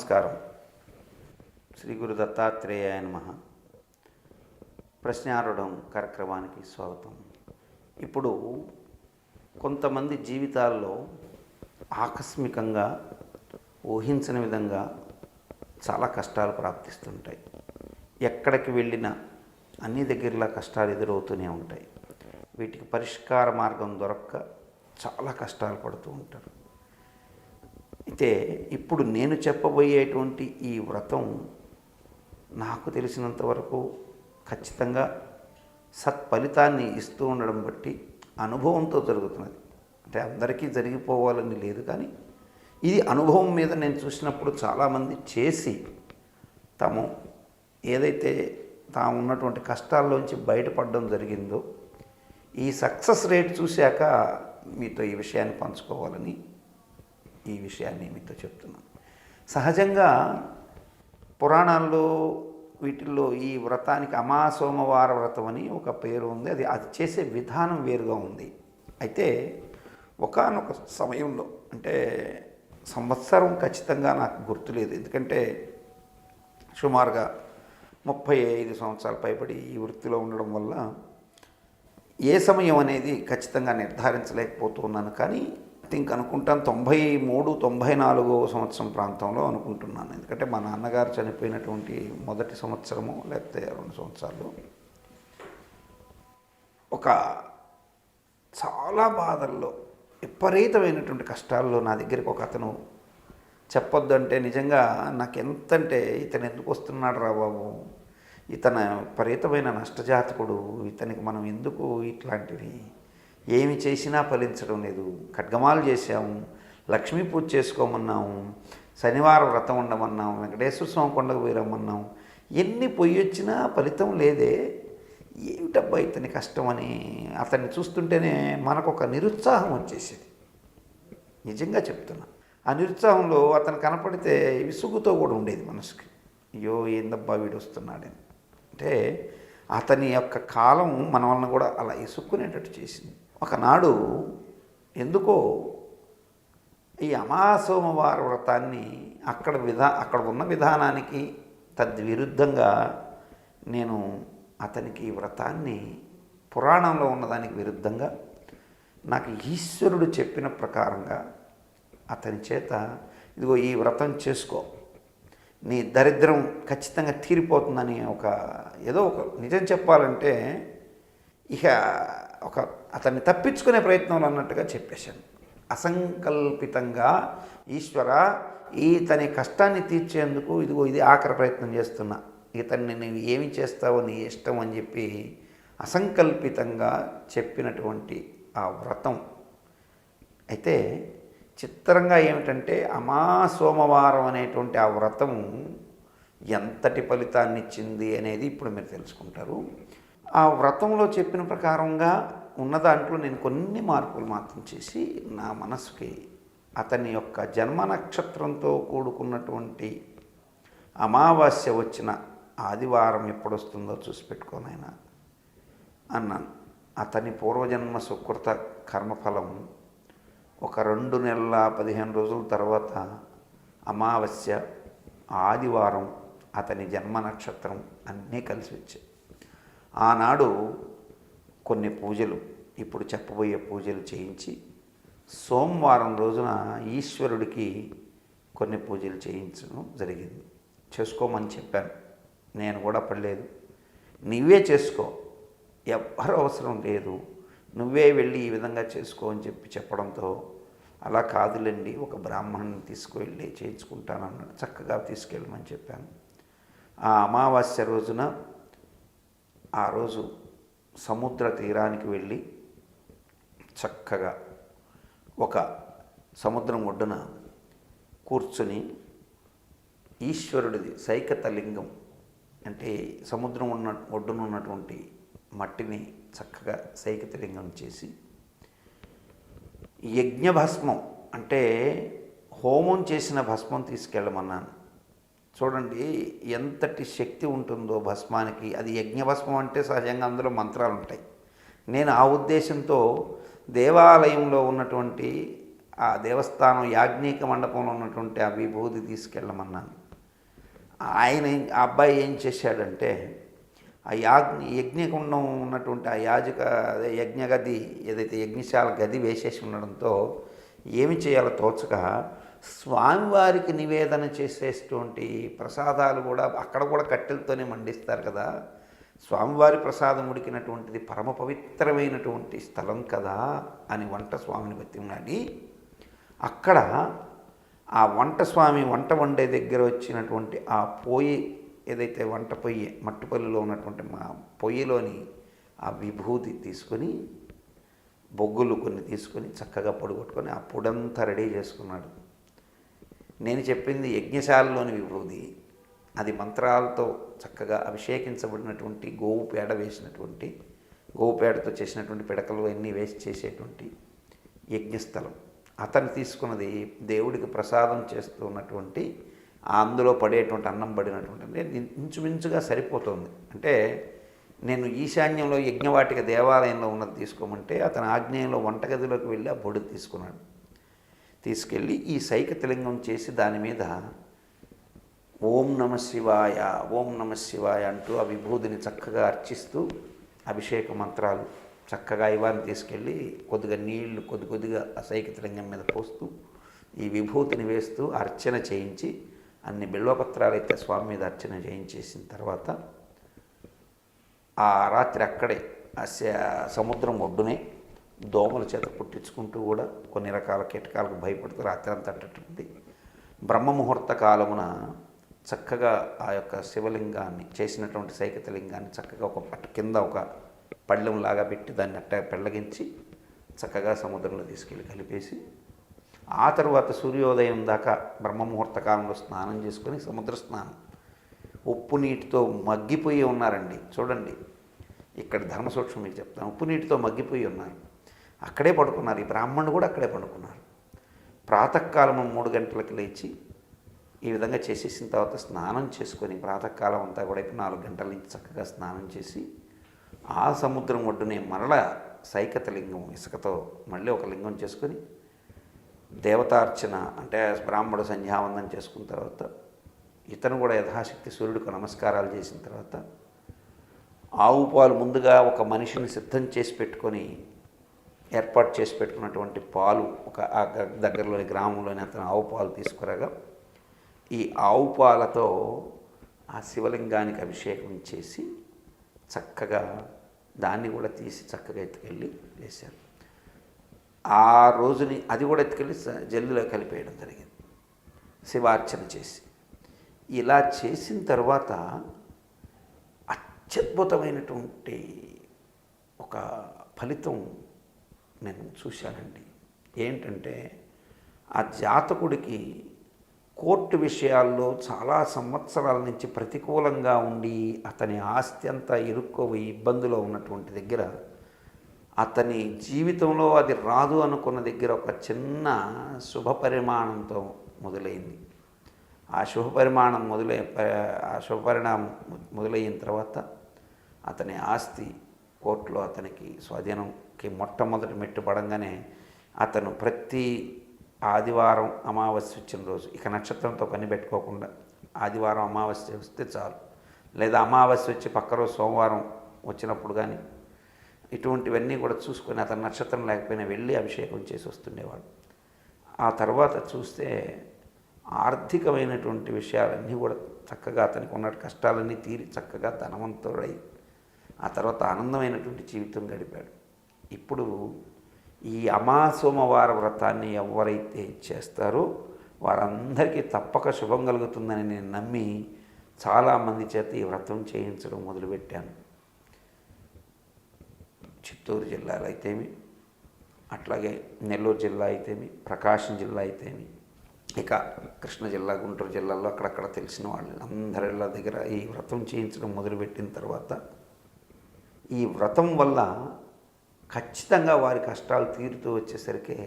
నమస్కారం. శ్రీ గురు దత్తాత్రేయాయ నమః. ప్రశ్నారుడం కార్యక్రమానికి స్వాగతం. ఇప్పుడు కొంతమంది జీవితాల్లో ఆకస్మికంగా ఊహించని విధంగా చాలా కష్టాలు ప్రాప్తిస్తుంటాయి. ఎక్కడికి వెళ్ళినా అన్ని దగ్గరలా కష్టాలు ఎదురవుతూనే ఉంటాయి. వీటికి పరిష్కార మార్గం దొరక్క చాలా కష్టాలు పడుతూ ఉంటారు. అయితే ఇప్పుడు నేను చెప్పబోయేటువంటి ఈ వ్రతం నాకు తెలిసినంత వరకు ఖచ్చితంగా సత్ఫలితాన్ని ఇస్తూ ఉండడం బట్టి అనుభవంతో జరుగుతున్నది. అంటే అందరికీ జరిగిపోవాలని లేదు, కానీ ఇది అనుభవం మీద నేను చూసినప్పుడు చాలామంది చేసి తాము ఏదైతే తాము ఉన్నటువంటి కష్టాల్లోంచి బయటపడడం జరిగిందో ఈ సక్సెస్ రేట్ చూశాక మీతో ఈ విషయాన్ని పంచుకోవాలని ఈ విషయాన్ని మీతో చెప్తున్నాను. సహజంగా పురాణాల్లో వీటిల్లో ఈ వ్రతానికి అమాసోమవార వ్రతం అని ఒక పేరు ఉంది. అది చేసే విధానం వేరుగా ఉంది. అయితే ఒకానొక సమయంలో, అంటే సంవత్సరం ఖచ్చితంగా నాకు గుర్తులేదు, ఎందుకంటే సుమారుగా 35 సంవత్సరాల పైబడి ఈ వృత్తిలో ఉండడం వల్ల ఏ సమయం అనేది ఖచ్చితంగా నిర్ధారించలేకపోతున్నాను. కానీ అనుకుంటాను 93-94 సంవత్సరం ప్రాంతంలో అనుకుంటున్నాను. ఎందుకంటే మా నాన్నగారు చనిపోయినటువంటి మొదటి సంవత్సరము లేకపోతే 2 సంవత్సరాలు ఒక చాలా బాధల్లో విపరీతమైనటువంటి కష్టాల్లో నా దగ్గరికి ఒక అతను చెప్పొద్దంటే నిజంగా నాకు ఎంతంటే ఇతను ఎందుకు వస్తున్నాడు రా బాబు, ఇతను విపరీతమైన నష్టజాతకుడు, ఇతనికి మనం ఎందుకు ఇట్లాంటివి ఏమి చేసినా ఫలించడం లేదు, ఖడ్గమాలు చేసాము, లక్ష్మీ పూజ చేసుకోమన్నాము, శనివారం వ్రతం ఉండమన్నాము, వెంకటేశ్వర స్వామి కొండకు పోయిరమ్మన్నాము, ఎన్ని పొయ్యి వచ్చినా ఫలితం లేదే, ఏమిటబ్బా ఇతని కష్టం అని అతన్ని చూస్తుంటేనే మనకు ఒక నిరుత్సాహం వచ్చేసేది. నిజంగా చెప్తున్నా. ఆ నిరుత్సాహంలో అతను కనపడితే విసుగుతో కూడా ఉండేది మనసుకి. అయ్యో ఏందబ్బా వీడు వస్తున్నాడని. అంటే అతని యొక్క కాలం మన వలన కూడా అలా ఇసుక్కునేటట్టు చేసింది. ఒకనాడు ఎందుకో ఈ అమాసోమవార వ్రతాన్ని అక్కడ ఉన్న విధానానికి తద్విరుద్ధంగా నేను అతనికి వ్రతాన్ని పురాణంలో ఉన్నదానికి విరుద్ధంగా నాకు ఈశ్వరుడు చెప్పిన ప్రకారంగా అతని చేత ఇదిగో ఈ వ్రతం చేసుకో, నీ దరిద్రం ఖచ్చితంగా తీరిపోతుందని ఏదో ఒక నిజం చెప్పాలంటే ఇక అతన్ని తప్పించుకునే ప్రయత్నంలో అన్నట్టుగా చెప్పేశాను. అసంకల్పితంగా ఈశ్వర ఈతని కష్టాన్ని తీర్చేందుకు ఇదిగో ఇది ఆఖరి ప్రయత్నం చేస్తున్నా, ఇతన్ని నువ్వు ఏమి చేస్తావో నీ ఇష్టం అని చెప్పి అసంకల్పితంగా చెప్పినటువంటి ఆ వ్రతం. అయితే చిత్రంగా ఏమిటంటే అమాసోమవారం అనేటువంటి ఆ వ్రతం ఎంతటి ఫలితాన్ని ఇచ్చింది అనేది ఇప్పుడు మీరు తెలుసుకుంటారు. ఆ వ్రతంలో చెప్పిన ప్రకారంగా ఉన్న దాంట్లో నేను కొన్ని మార్పులు మాత్రం చేసి నా మనసుకి అతని యొక్క జన్మ నక్షత్రంతో కూడుకున్నటువంటి అమావాస్య వచ్చిన ఆదివారం ఎప్పుడు వస్తుందో చూసి పెట్టుకోనైనా అన్నాను. అతని పూర్వజన్మ సుకృత కర్మఫలం ఒక 2 నెలల 15 రోజుల తర్వాత అమావాస్య ఆదివారం అతని జన్మ నక్షత్రం అన్నీ కలిసి వచ్చాయి. ఆనాడు కొన్ని పూజలు, ఇప్పుడు చెప్పబోయే పూజలు చేయించి సోమవారం రోజున ఈశ్వరుడికి కొన్ని పూజలు చేయించడం జరిగింది. చేసుకోమని చెప్పాను. నేను కూడా పడలేదు, నువ్వే చేసుకో, ఎవ్వరు అవసరం లేదు, నువ్వే వెళ్ళి ఈ విధంగా చేసుకో అని చెప్పడంతో అలా కాదులేండి ఒక బ్రాహ్మణుని తీసుకువెళ్ళి చేయించుకుంటానన్నాడు. చక్కగా తీసుకెళ్ళమని చెప్పాను. ఆ అమావాస్య రోజున ఆ రోజు సముద్ర తీరానికి వెళ్ళి చక్కగా ఒక సముద్రం ఒడ్డున కూర్చొని ఈశ్వరుడిది సైకత లింగం, అంటే సముద్రం ఒడ్డున ఉన్నటువంటి మట్టిని చక్కగా సైకత లింగం చేసి యజ్ఞభస్మం, అంటే హోమం చేసిన భస్మం తీసుకెళ్ళమన్నాను. చూడండి ఎంతటి శక్తి ఉంటుందో భస్మానికి. అది యజ్ఞభస్మం అంటే సహజంగా అందులో మంత్రాలు ఉంటాయి. నేను ఆ ఉద్దేశంతో దేవాలయంలో ఉన్నటువంటి ఆ దేవస్థానం యాజ్ఞిక మండపంలో ఉన్నటువంటి ఆ విభూతి తీసుకెళ్ళమన్నాను. ఆ అబ్బాయి ఏం చేశాడంటే ఆ యజ్ఞకుండం ఉన్నటువంటి ఆ అదే యజ్ఞగది ఏదైతే యజ్ఞశాల గది వేసేసి ఉండడంతో ఏమి చేయాలో తోచక స్వామివారికి నివేదన చేసేటువంటి ప్రసాదాలు కూడా అక్కడ కూడా కట్టెలతోనే మండిస్తారు కదా, స్వామివారి ప్రసాదం ఉడికినటువంటిది పరమ పవిత్రమైనటువంటి స్థలం కదా అని వంట స్వామిని బతిమలాడి అక్కడ ఆ వంట వండే దగ్గర వచ్చినటువంటి ఆ పొయ్యి ఏదైతే వంట పొయ్యి మట్టుపల్లిలో ఉన్నటువంటి మా పొయ్యిలోని ఆ విభూతి తీసుకొని బొగ్గులు కొన్ని తీసుకొని చక్కగా పొడిగొట్టుకొని ఆ పొడంతా రెడీ చేసుకున్నాడు. నేను చెప్పింది యజ్ఞశాలలోని విభూతి, అది మంత్రాలతో చక్కగా అభిషేకించబడినటువంటి గోవు పేడతో చేసినటువంటి పిడకలు అన్నీ వేసి చేసేటువంటి యజ్ఞస్థలం. అతను తీసుకున్నది దేవుడికి ప్రసాదం చేస్తూ ఉన్నటువంటి అందులో పడేటువంటి అన్నం పడినటువంటి ఇంచుమించుగా సరిపోతుంది. అంటే నేను ఈశాన్యంలో యజ్ఞవాటిక దేవాలయంలో ఉన్నది తీసుకోమంటే అతను ఆగ్నేయంలో వంటగదిలోకి వెళ్ళి ఆ బొడు తీసుకున్నాడు. తీసుకెళ్ళి ఈ సైకతలింగం చేసి దాని మీద ఓం నమ శివాయ ఓం నమ శివాయ అంటూ ఆ విభూతిని చక్కగా అర్చిస్తూ అభిషేక మంత్రాలు చక్కగా ఇవాన్ని తీసుకెళ్ళి కొద్దిగా నీళ్లు కొద్దిగా ఆ సైకతలింగం మీద పోస్తూ ఈ విభూతిని వేస్తూ అర్చన చేయించి అన్ని బిల్వపత్రాలు అయితే స్వామి మీద అర్చన చేయించేసిన తర్వాత ఆ రాత్రి అక్కడే సముద్రం ఒడ్డునే దోమల చేత పుట్టించుకుంటూ కూడా కొన్ని రకాల కీటకాలకు భయపడుతూ రాత్రి అంతా అట్టండి బ్రహ్మముహూర్త కాలమున చక్కగా ఆ యొక్క శివలింగాన్ని చేసినటువంటి సైకతలింగాన్ని చక్కగా ఒక కింద ఒక పళ్ళెంలాగా పెట్టి దాన్ని అట్ట పెళ్ళగించి చక్కగా సముద్రంలో తీసుకెళ్ళి కలిపేసి ఆ తర్వాత సూర్యోదయం దాకా బ్రహ్మముహూర్త కాలంలో స్నానం చేసుకొని సముద్ర స్నానం ఉప్పు నీటితో మగ్గిపోయి ఉన్నారండి. చూడండి ఇక్కడ ధర్మ సూక్ష్మం మీకు చెప్తాను. ఉప్పు నీటితో మగ్గిపోయి ఉన్నారు, అక్కడే పడుకున్నారు. ఈ బ్రాహ్మణుడు కూడా అక్కడే పడుకున్నారు. ప్రాతకాలం 3 గంటలకు లేచి ఈ విధంగా చేసేసిన తర్వాత స్నానం చేసుకొని ప్రాతకాలం అంతా కూడా 4 గంటల నుంచి చక్కగా స్నానం చేసి ఆ సముద్రం ఒడ్డునే మరల సైకతలింగం ఇసుకతో మళ్ళీ ఒక లింగం చేసుకొని దేవతార్చన అంటే బ్రాహ్మణుడు సంధ్యావందనం చేసుకున్న తర్వాత ఇతను కూడా యథాశక్తి సూర్యుడికి నమస్కారాలు చేసిన తర్వాత ఆవు పాలు ముందుగా ఒక మనిషిని సిద్ధం చేసి పెట్టుకొని ఏర్పాటు చేసి పెట్టుకున్నటువంటి పాలు ఒక దగ్గరలోని గ్రామంలోని అతను ఆవు పాలు తీసుకురాగా ఈ ఆవు పాలతో ఆ శివలింగానికి అభిషేకం చేసి చక్కగా దాన్ని కూడా తీసి చక్కగా ఎత్తుకెళ్ళి వేశారు. ఆ రోజుని అది కూడా ఎత్తుకెళ్ళి జల్లులో కలిపేయడం జరిగింది శివార్చన చేసి. ఇలా చేసిన తర్వాత అత్యద్భుతమైనటువంటి ఒక ఫలితం నేను చూశానండి. ఏంటంటే ఆ జాతకుడికి కోర్టు విషయాల్లో చాలా సంవత్సరాల నుంచి ప్రతికూలంగా ఉండి అతని ఆస్తి అంతా ఇరుక్కోయి ఇబ్బందులో ఉన్నటువంటి దగ్గర అతని జీవితంలో అది రాదు అనుకున్న దగ్గర ఒక చిన్న శుభ పరిమాణంతో మొదలైంది. ఆ శుభపరిణామం మొదలైన తర్వాత అతని ఆస్తి కోర్టులో అతనికి స్వాధీనంకి మొట్టమొదటి మెట్టు పడంగానే అతను ప్రతి ఆదివారం అమావాస్య వచ్చిన రోజు ఇక నక్షత్రంతో పని పెట్టుకోకుండా ఆదివారం అమావాస్య వస్తే చాలు, లేదా అమావాస్య వచ్చి పక్క రోజు సోమవారం వచ్చినప్పుడు కానీ ఇటువంటివన్నీ కూడా చూసుకొని అతను నక్షత్రం లేకపోయినా వెళ్ళి అభిషేకం చేసి వస్తుండేవాడు. ఆ తర్వాత చూస్తే ఆర్థికమైనటువంటి విషయాలన్నీ కూడా చక్కగా అతనికి ఉన్న కష్టాలన్నీ తీరి చక్కగా ధనవంతుడై ఆ తర్వాత ఆనందమైనటువంటి జీవితం గడిపాడు. ఇప్పుడు ఈ అమాసోమవార వ్రతాన్ని ఎవరైతే చేస్తారో వారందరికీ తప్పక శుభం కలుగుతుందని నేను నమ్మి చాలామంది చేత ఈ వ్రతం చేయించడం మొదలుపెట్టాను. చిత్తూరు జిల్లాలో అయితేమి, అట్లాగే నెల్లూరు జిల్లా అయితేమి, ప్రకాశం జిల్లా అయితేమి, ఇక కృష్ణ జిల్లా గుంటూరు జిల్లాలో అక్కడక్కడ తెలిసిన వాళ్ళు అందరిళ్ళ దగ్గర ఈ వ్రతం చేయించడం మొదలుపెట్టిన తర్వాత ఈ వ్రతం వల్ల ఖచ్చితంగా వారి కష్టాలు తీరుతూ వచ్చేసరికి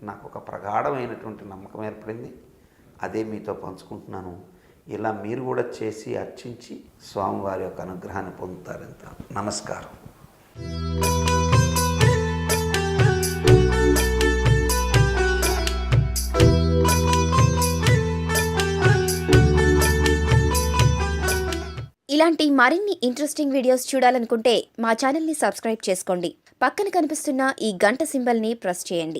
నాకు ఒక ప్రగాఢమైనటువంటి నమ్మకం ఏర్పడింది. అదే మీతో పంచుకుంటున్నాను. ఇలా మీరు కూడా చేసి అర్చించి స్వామివారి యొక్క అనుగ్రహాన్ని పొందుతారంత. నమస్కారం. ఇలాంటి మరిన్ని ఇంట్రెస్టింగ్ వీడియోస్ చూడాలనుకుంటే మా ఛానల్ని సబ్స్క్రైబ్ చేసుకోండి. పక్కన కనిపిస్తున్న ఈ గంట సింబల్ని ప్రెస్ చేయండి.